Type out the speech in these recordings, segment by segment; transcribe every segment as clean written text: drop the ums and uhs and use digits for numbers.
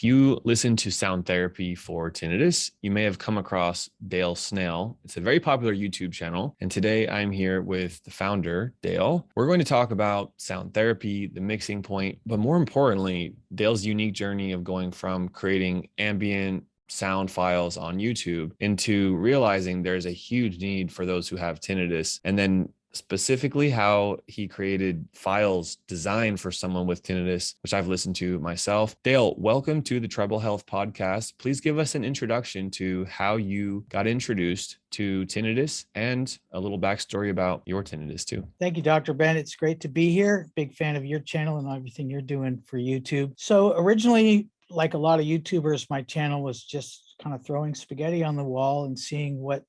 If you listen to sound therapy for tinnitus, you may have come across Dale Snell. It's a very popular YouTube channel. And today I'm here with the founder, Dale. We're going to talk about sound therapy, the mixing point, but more importantly, Dale's unique journey of going from creating ambient sound files on YouTube into realizing there's a huge need for those who have tinnitus, and then specifically how he created files designed for someone with tinnitus, which I've listened to myself. Dale, welcome to the Treble Health podcast. Please give us an introduction to how you got introduced to tinnitus and a little backstory about your tinnitus too. Thank you, Dr. Ben. It's great to be here. Big fan of your channel and everything you're doing for YouTube. So originally, like a lot of YouTubers, my channel was just kind of throwing spaghetti on the wall and seeing what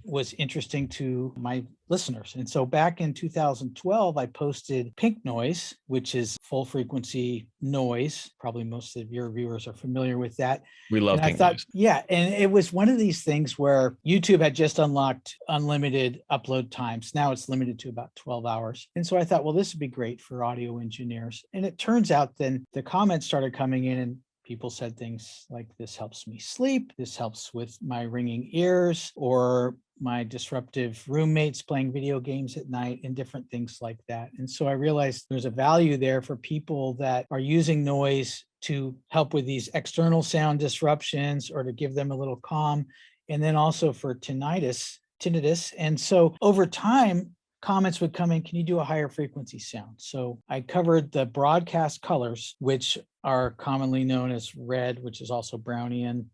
was interesting to my listeners. And so back in 2012, I posted pink noise, which is full frequency noise. Probably most of your viewers are familiar with that. We love pink noise. Yeah. And it was one of these things where YouTube had just unlocked unlimited upload times. Now it's limited to about 12 hours. And so I thought, well, this would be great for audio engineers. And it turns out then the comments started coming in and people said things like, this helps me sleep, this helps with my ringing ears, or my disruptive roommates playing video games at night, and different things like that. And so I realized there's a value there for people that are using noise to help with these external sound disruptions or to give them a little calm, and then also for tinnitus. And so over time, comments would come in, can you do a higher frequency sound? So I covered the broadcast colors, which are commonly known as red, which is also Brownian,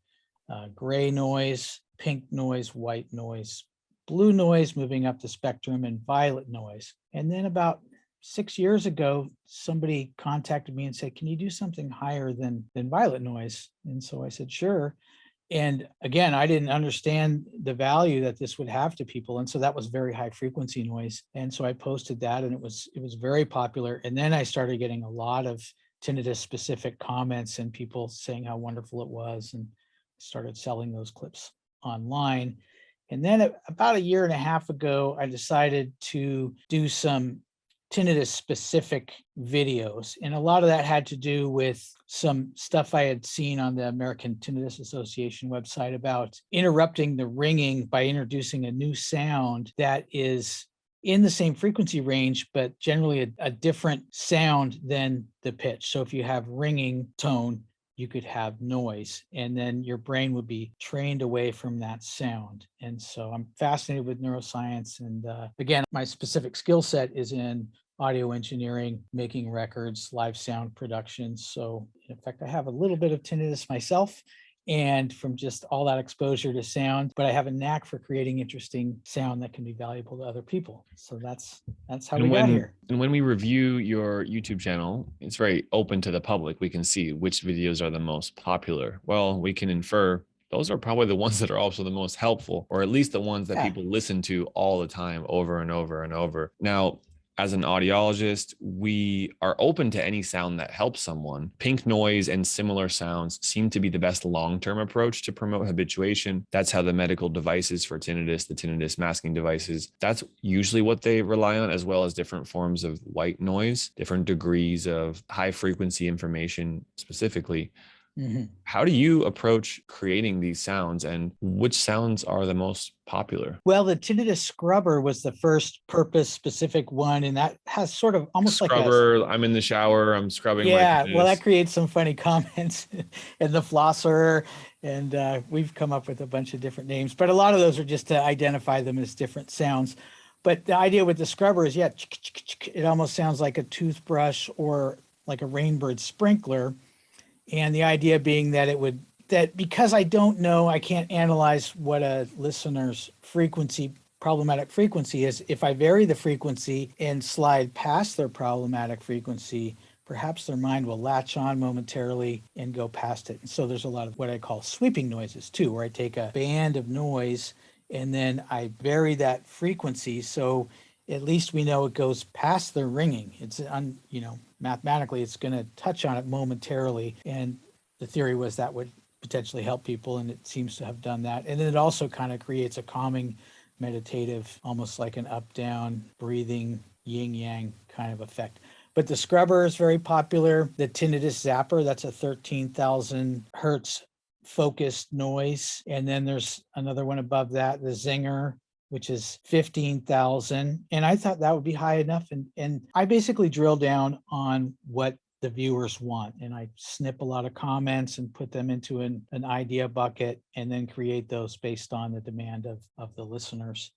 gray noise, pink noise, white noise, blue noise, moving up the spectrum, and violet noise. And then about 6 years ago, somebody contacted me and said, can you do something higher than violet noise? And so I said, sure. And again, I didn't understand the value that this would have to people. And so that was very high frequency noise. And so I posted that, and it was very popular. And then I started getting a lot of tinnitus specific comments and people saying how wonderful it was, and started selling those clips online. And then about a year and a half ago, I decided to do some tinnitus specific videos. And a lot of that had to do with some stuff I had seen on the American Tinnitus Association website about interrupting the ringing by introducing a new sound that is in the same frequency range, but generally a different sound than the pitch. So if you have ringing tone, you could have noise, and then your brain would be trained away from that sound. And so I'm fascinated with neuroscience. And again, my specific skill set is in audio engineering, making records, live sound production. So in fact, I have a little bit of tinnitus myself, and from just all that exposure to sound, but I have a knack for creating interesting sound that can be valuable to other people. So that's how we got here. And when we review your YouTube channel, it's very open to the public. We can see which videos are the most popular. Well, we can infer those are probably the ones that are also the most helpful, or at least the ones that people listen to all the time, over and over and over. Now, as an audiologist, we are open to any sound that helps someone. Pink noise and similar sounds seem to be the best long-term approach to promote habituation. That's how the medical devices for tinnitus, the tinnitus masking devices, that's usually what they rely on, as well as different forms of white noise, different degrees of high frequency information specifically. Mm-hmm. How do you approach creating these sounds, and which sounds are the most popular? Well, the tinnitus scrubber was the first purpose specific one, and that has sort of almost scrubber, like I'm in the shower, I'm scrubbing. Yeah, well, that creates some funny comments. And the flosser, and we've come up with a bunch of different names, but a lot of those are just to identify them as different sounds. But the idea with the scrubber is, it almost sounds like a toothbrush or like a rainbird sprinkler. And the idea being that because I don't know, I can't analyze what a listener's problematic frequency is. If I vary the frequency and slide past their problematic frequency, perhaps their mind will latch on momentarily and go past it. And so there's a lot of what I call sweeping noises too, where I take a band of noise and then I vary that frequency. So at least we know it goes past the ringing. It's mathematically, it's going to touch on it momentarily. And the theory was that would potentially help people, and it seems to have done that. And then it also kind of creates a calming, meditative, almost like an up-down breathing, yin-yang kind of effect. But the scrubber is very popular. The tinnitus zapper, that's a 13,000 hertz focused noise. And then there's another one above that, the zinger, which is 15,000. And I thought that would be high enough. And I basically drill down on what the viewers want. And I snip a lot of comments and put them into an idea bucket and then create those based on the demand of the listeners.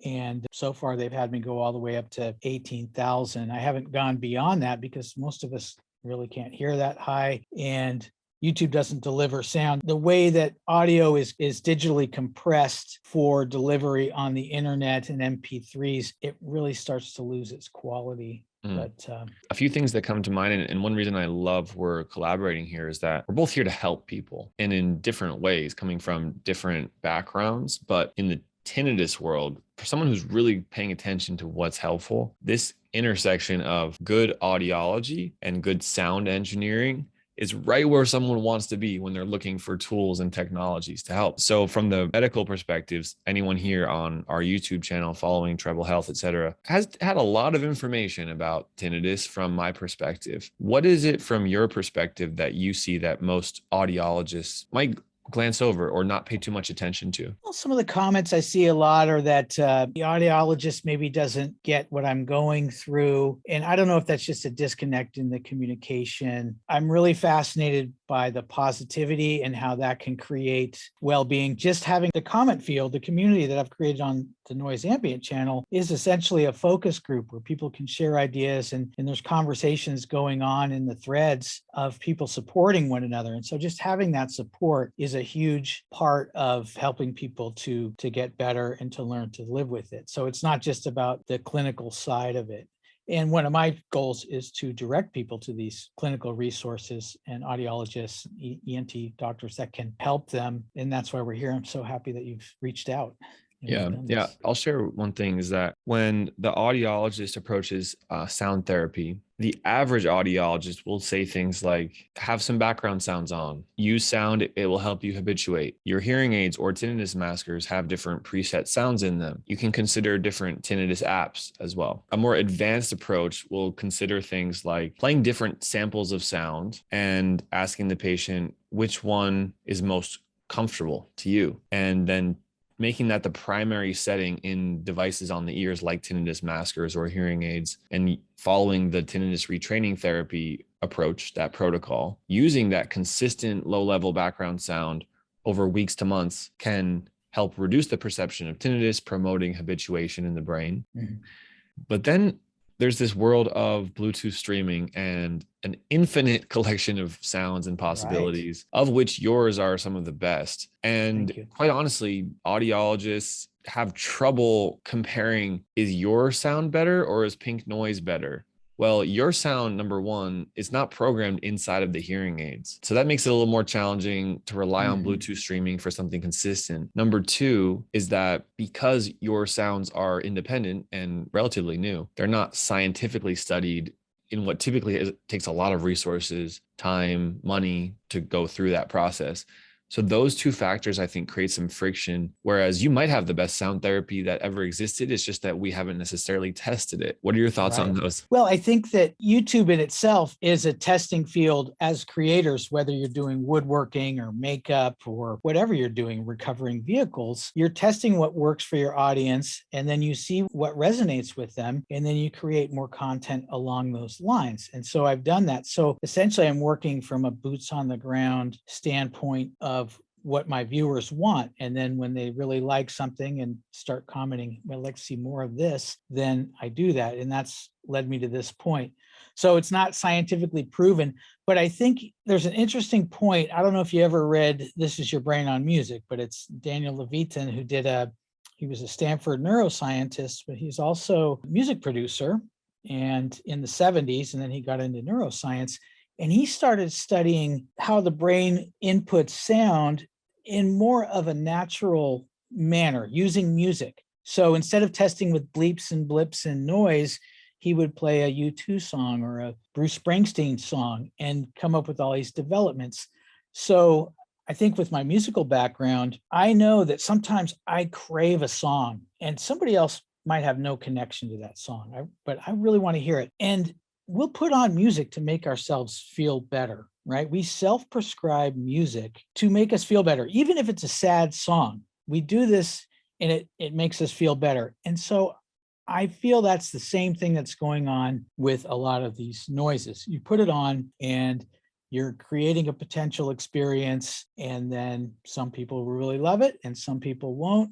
And so far, they've had me go all the way up to 18,000. I haven't gone beyond that because most of us really can't hear that high. And YouTube doesn't deliver sound. The way that audio is digitally compressed for delivery on the internet and MP3s, it really starts to lose its quality. But a few things that come to mind, and one reason I love we're collaborating here is that we're both here to help people, and in different ways, coming from different backgrounds. But in the tinnitus world, for someone who's really paying attention to what's helpful, this intersection of good audiology and good sound engineering is right where someone wants to be when they're looking for tools and technologies to help. So from the medical perspectives, anyone here on our YouTube channel following Treble Health, et cetera, has had a lot of information about tinnitus from my perspective. What is it from your perspective that you see that most audiologists might glance over or not pay too much attention to? Well, some of the comments I see a lot are that the audiologist maybe doesn't get what I'm going through. And I don't know if that's just a disconnect in the communication. I'm really fascinated by the positivity and how that can create well-being. Just having the comment field, the community that I've created on the Noise Ambient channel is essentially a focus group where people can share ideas and there's conversations going on in the threads of people supporting one another. And so just having that support is a huge part of helping people to get better and to learn to live with it. So it's not just about the clinical side of it. And one of my goals is to direct people to these clinical resources and audiologists, ENT doctors that can help them. And that's why we're here. I'm so happy that you've reached out. Yeah. I'll share one thing is that when the audiologist approaches sound therapy, the average audiologist will say things like, have some background sounds on, use sound, it will help you habituate. Your hearing aids or tinnitus maskers have different preset sounds in them. You can consider different tinnitus apps as well. A more advanced approach will consider things like playing different samples of sound and asking the patient which one is most comfortable to you, and then making that the primary setting in devices on the ears like tinnitus maskers or hearing aids, and following the tinnitus retraining therapy approach, that protocol, using that consistent low-level background sound over weeks to months can help reduce the perception of tinnitus, promoting habituation in the brain. Mm-hmm. But then there's this world of Bluetooth streaming and an infinite collection of sounds and possibilities, right, of which yours are some of the best. And quite honestly, audiologists have trouble comparing, is your sound better or is pink noise better? Well, your sound, number one, is not programmed inside of the hearing aids. So that makes it a little more challenging to rely on Bluetooth streaming for something consistent. Number two is that because your sounds are independent and relatively new, they're not scientifically studied in what typically takes a lot of resources, time, money to go through that process. So those two factors, I think, create some friction, whereas you might have the best sound therapy that ever existed. It's just that we haven't necessarily tested it. What are your thoughts on those? Well, I think that YouTube in itself is a testing field as creators, whether you're doing woodworking or makeup or whatever you're doing, recovering vehicles, you're testing what works for your audience, and then you see what resonates with them, and then you create more content along those lines. And so I've done that. So essentially, I'm working from a boots on the ground standpoint of what my viewers want. And then when they really like something and start commenting, well, I'd like to see more of this, then I do that. And that's led me to this point. So it's not scientifically proven, but I think there's an interesting point. I don't know if you ever read This Is Your Brain on Music, but it's Daniel Levitin who he was a Stanford neuroscientist, but he's also a music producer, and in the 70s, and then he got into neuroscience. And he started studying how the brain inputs sound in more of a natural manner using music. So instead of testing with bleeps and blips and noise, he would play a U2 song or a Bruce Springsteen song and come up with all these developments. So I think with my musical background, I know that sometimes I crave a song and somebody else might have no connection to that song, but I really want to hear it. And we'll put on music to make ourselves feel better, right? We self-prescribe music to make us feel better, even if it's a sad song. We do this and it makes us feel better. And so I feel that's the same thing that's going on with a lot of these noises. You put it on and you're creating a potential experience, and then some people will really love it and some people won't.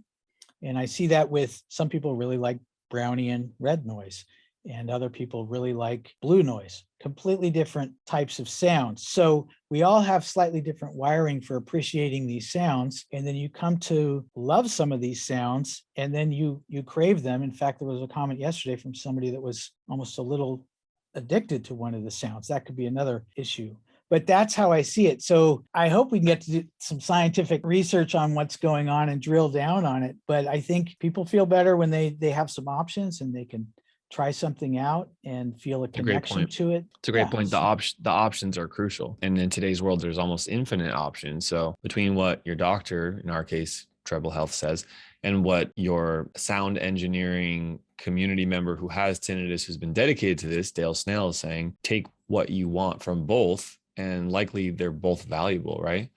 And I see that with some people really like Brownian red noise, and other people really like blue noise, completely different types of sounds. So we all have slightly different wiring for appreciating these sounds. And then you come to love some of these sounds, and then you crave them. In fact, there was a comment yesterday from somebody that was almost a little addicted to one of the sounds. That could be another issue. But that's how I see it. So I hope we can get to do some scientific research on what's going on and drill down on it. But I think people feel better when they have some options and they can try something out and feel a connection to it. It's a great point. The options are crucial. And in today's world, there's almost infinite options. So between what your doctor, in our case, Treble Health, says, and what your sound engineering community member who has tinnitus, who's been dedicated to this, Dale Snell, is saying, take what you want from both, and likely they're both valuable, right?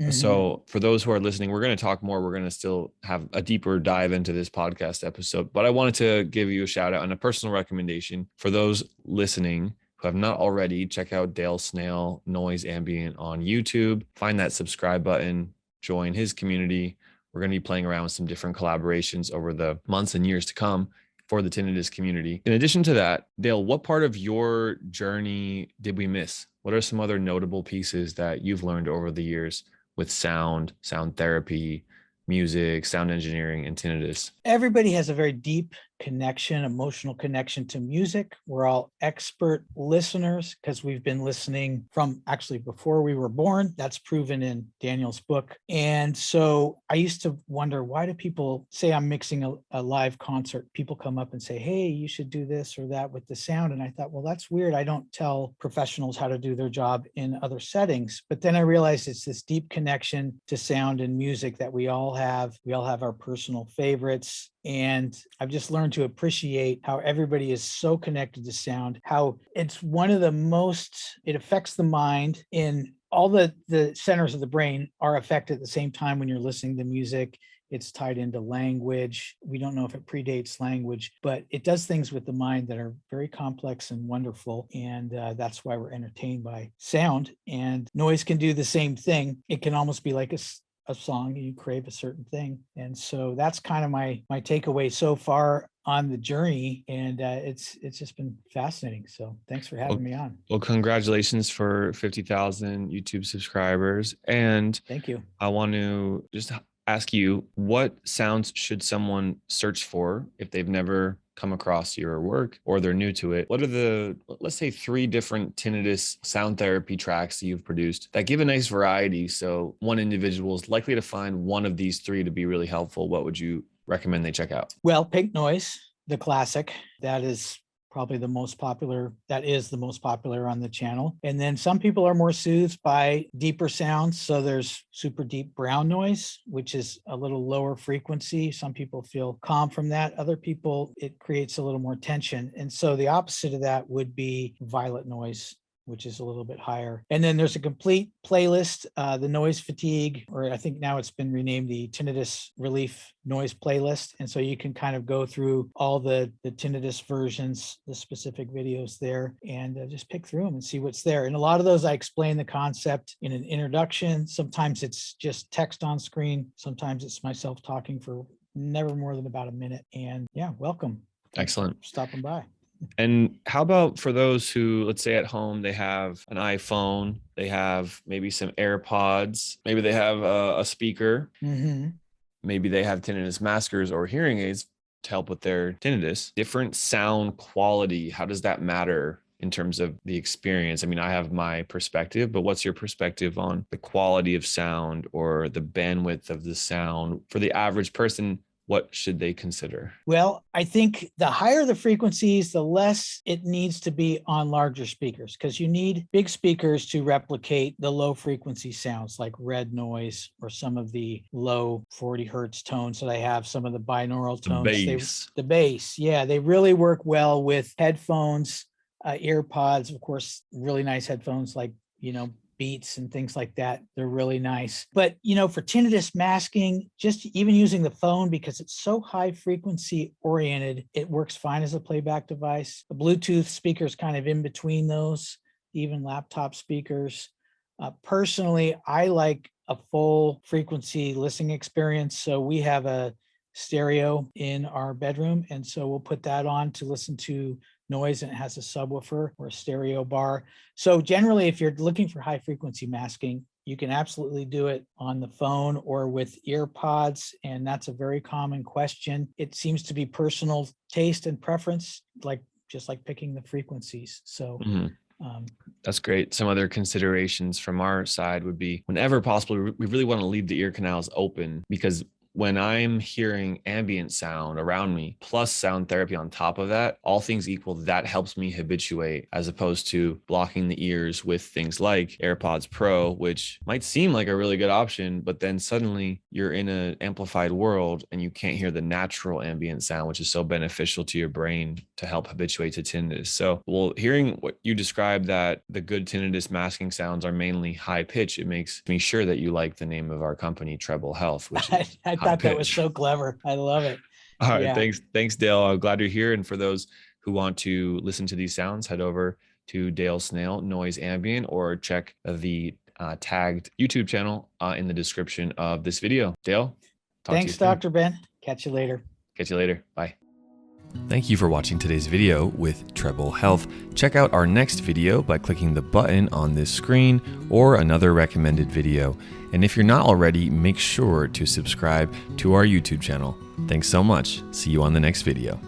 Mm-hmm. So for those who are listening, we're going to talk more. We're going to still have a deeper dive into this podcast episode, but I wanted to give you a shout out and a personal recommendation for those listening who have not already. Check out Dale Snell Noise Ambient on YouTube. Find that subscribe button, join his community. We're going to be playing around with some different collaborations over the months and years to come for the tinnitus community. In addition to that, Dale, what part of your journey did we miss? What are some other notable pieces that you've learned over the years with sound therapy, music, sound engineering, and tinnitus? Everybody has a very deep connection, emotional connection to music. We're all expert listeners because we've been listening from actually before we were born. That's proven in Daniel's book. And so I used to wonder, why do people say I'm mixing a live concert? People come up and say, hey, you should do this or that with the sound. And I thought, well, that's weird. I don't tell professionals how to do their job in other settings. But then I realized it's this deep connection to sound and music that we all have. We all have our personal favorites. And I've just learned to appreciate how everybody is so connected to sound, how it's one of the most, it affects the mind in all the centers of the brain are affected at the same time when you're listening to music. It's tied into language. We don't know if it predates language, but it does things with the mind that are very complex and wonderful. And that's why we're entertained by sound. And noise can do the same thing. It can almost be like a song, you crave a certain thing. And so that's kind of my takeaway so far on the journey. And it's just been fascinating. So thanks for having me on. Well, congratulations for 50,000 YouTube subscribers. And thank you. I want to just ask you, what sounds should someone search for if they've never come across your work or they're new to it? What are the, let's say, 3 different tinnitus sound therapy tracks that you've produced that give a nice variety? So one individual is likely to find one of these 3 to be really helpful. What would you recommend they check out? Well, Pink Noise, the classic, that is probably the most popular. That is the most popular on the channel. And then some people are more soothed by deeper sounds. So there's super deep brown noise, which is a little lower frequency. Some people feel calm from that. Other people, it creates a little more tension. And so the opposite of that would be violet noise, which is a little bit higher. And then there's a complete playlist, the noise fatigue, or I think now it's been renamed the tinnitus relief noise playlist. And so you can kind of go through all the tinnitus versions, the specific videos there, and just pick through them and see what's there. And a lot of those, I explain the concept in an introduction. Sometimes it's just text on screen. Sometimes it's myself talking for never more than about a minute. And yeah, welcome. Thanks Excellent. For stopping by. And how about for those who, let's say at home, they have an iPhone, they have maybe some AirPods, maybe they have a speaker, maybe they have tinnitus maskers or hearing aids to help with their tinnitus. Different sound quality, how does that matter in terms of the experience? I mean, I have my perspective, but what's your perspective on the quality of sound or the bandwidth of the sound for the average person? What should they consider? Well, I think the higher the frequencies, the less it needs to be on larger speakers, because you need big speakers to replicate the low frequency sounds like red noise or some of the low 40 hertz tones that I have, some of the binaural tones. The bass. The bass, yeah, they really work well with headphones, ear pods, of course, really nice headphones like, Beats and things like that. They're really nice. But, for tinnitus masking, just even using the phone, because it's so high frequency oriented, it works fine as a playback device. The Bluetooth speaker is kind of in between those, even laptop speakers. Personally, I like a full frequency listening experience. So we have a stereo in our bedroom. And so we'll put that on to listen to noise, and it has a subwoofer or a stereo bar. So generally, if you're looking for high frequency masking, you can absolutely do it on the phone or with ear pods. And that's a very common question. It seems to be personal taste and preference, just like picking the frequencies. So that's great. Some other considerations from our side would be, whenever possible, we really want to leave the ear canals open, because when I'm hearing ambient sound around me, plus sound therapy on top of that, all things equal, that helps me habituate, as opposed to blocking the ears with things like AirPods Pro, which might seem like a really good option, but then suddenly you're in an amplified world and you can't hear the natural ambient sound, which is so beneficial to your brain to help habituate to tinnitus. So, well, hearing what you described, that the good tinnitus masking sounds are mainly high pitch, it makes me sure that you like the name of our company, Treble Health, which is I thought that was so clever. I love it. All right. Yeah. Thanks, Dale. I'm glad you're here. And for those who want to listen to these sounds, head over to Dale Snail Noise Ambient, or check the tagged YouTube channel in the description of this video. Dale, thanks, Dr. Ben. Catch you later. Catch you later. Bye. Thank you for watching today's video with Treble Health. Check out our next video by clicking the button on this screen, or another recommended video. And if you're not already, make sure to subscribe to our YouTube channel. Thanks so much. See you on the next video.